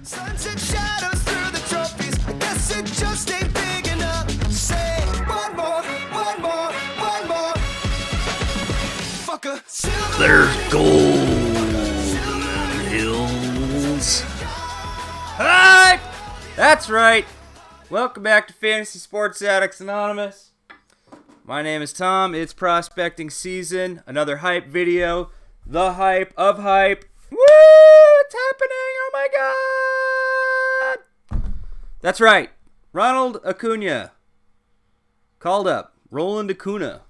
Sunset shadows through the trophies. I guess it just ain't big enough. Say one more, one more, one more. Fucker. There's gold in them hills. Hi! That's right. Welcome back to Fantasy Sports Addicts Anonymous. My name is Tom. It's prospecting season. Another hype video. The hype of hype. Woo! It's happening! Oh my god! That's right. Ronald Acuña. Called up. Roland Acuña.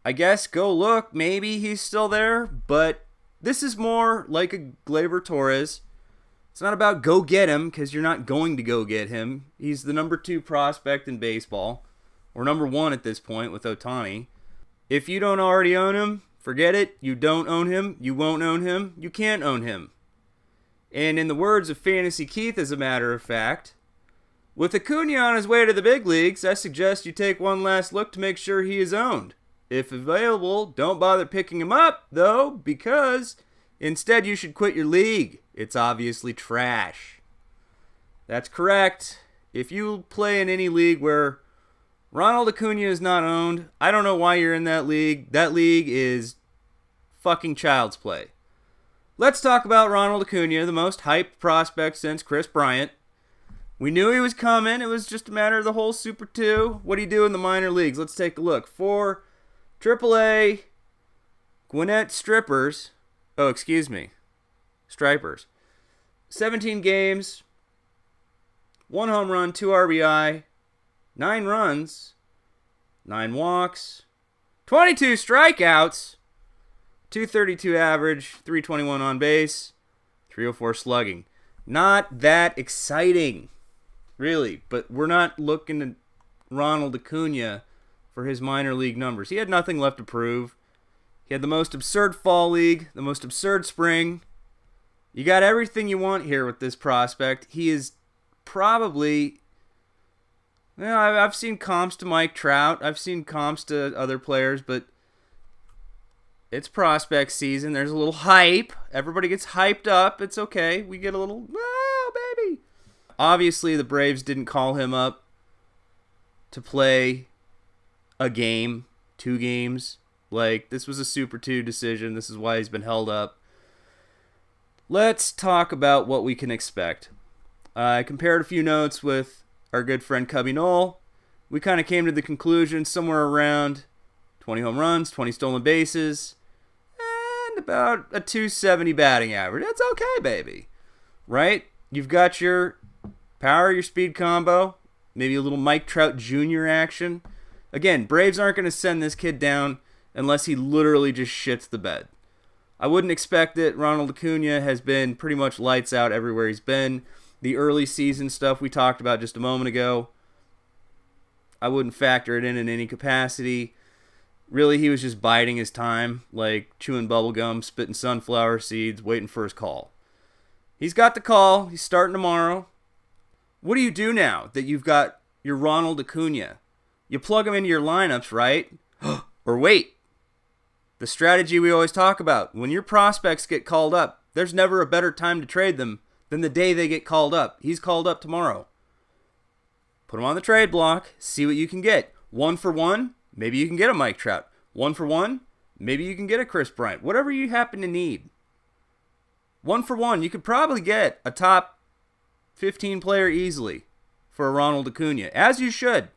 I guess go look. Maybe he's still there. But this is more like a Gleyber Torres. It's not about go get him, because you're not going to go get him. He's the number 2 prospect in baseball. Or number 1 at this point with Ohtani. If you don't already own him, forget it. You don't own him. You won't own him. You can't own him. And in the words of Fantasy Keith, as a matter of fact, with Acuña on his way to the big leagues, I suggest you take one last look to make sure he is owned. If available, don't bother picking him up, though, because instead you should quit your league. It's obviously trash. That's correct. If you play in any league where Ronald Acuña is not owned, I don't know why you're in that league. That league is fucking child's play. Let's talk about Ronald Acuña, the most hyped prospect since Chris Bryant. We knew he was coming. It was just a matter of the whole Super 2. What do you do in the minor leagues? Let's take a look. For AAA Gwinnett Stripers, Stripers. 17 games, 1 home run, 2 RBI, 9 runs, 9 walks, 22 strikeouts, 232 average, 321 on base, 304 slugging. Not that exciting, really, but we're not looking at Ronald Acuña for his minor league numbers. He had nothing left to prove. He had the most absurd fall league, the most absurd spring. You got everything you want here with this prospect. He is probably... Well, I've seen comps to Mike Trout. I've seen comps to other players, but it's prospect season. There's a little hype. Everybody gets hyped up. It's okay. We get a little, oh, baby. Obviously, the Braves didn't call him up to play a game, 2 games. Like, this was a Super 2 decision. This is why he's been held up. Let's talk about what we can expect. I compared a few notes with our good friend Cubby Knoll. We kind of came to the conclusion somewhere around 20 home runs, 20 stolen bases, and about a 270 batting average. That's okay, baby. Right? You've got your power, your speed combo, maybe a little Mike Trout Jr. action. Again, Braves aren't going to send this kid down unless he literally just shits the bed. I wouldn't expect it. Ronald Acuña has been pretty much lights out everywhere he's been. The early season stuff we talked about just a moment ago, I wouldn't factor it in any capacity. Really, he was just biding his time, like chewing bubblegum, spitting sunflower seeds, waiting for his call. He's got the call. He's starting tomorrow. What do you do now that you've got your Ronald Acuña? You plug him into your lineups, right? Or wait. The strategy we always talk about. When your prospects get called up, there's never a better time to trade them than the day they get called up. He's called up tomorrow. Put him on the trade block. See what you can get. 1 for 1, maybe you can get a Mike Trout. 1 for 1, maybe you can get a Chris Bryant. Whatever you happen to need. 1 for 1, you could probably get a top 15 player easily for a Ronald Acuña, as you should.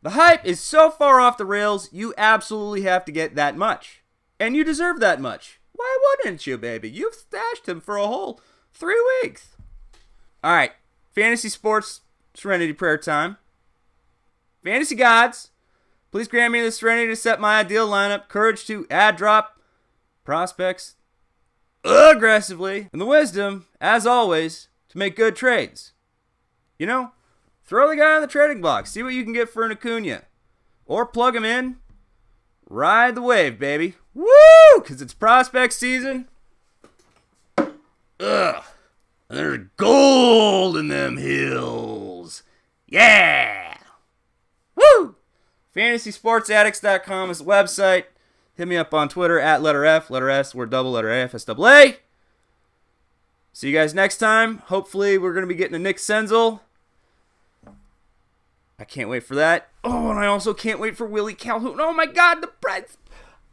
The hype is so far off the rails, you absolutely have to get that much. And you deserve that much. Why wouldn't you, baby? You've stashed him for a whole 3 weeks. All right, fantasy sports serenity prayer time. Fantasy gods, please grant me the serenity to set my ideal lineup, courage to add drop prospects aggressively, and the wisdom, as always, to make good trades. You know, throw the guy on the trading block, see what you can get for an Acuña, or plug him in. Ride the wave, baby. Woo! Because it's prospect season. Ugh. And there's gold in them hills. Yeah! Woo! FantasySportsAddicts.com is the website. Hit me up on Twitter at letter F, letter S, word double, letter A, FSAA. See you guys next time. Hopefully, we're going to be getting a Nick Senzel. I can't wait for that. Oh, and I also can't wait for Willie Calhoun. Oh, my God, the Preds.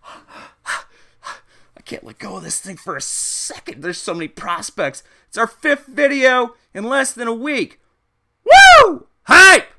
I can't let go of this thing for a second. There's so many prospects. It's our 5th video in less than a week. Woo! Hype!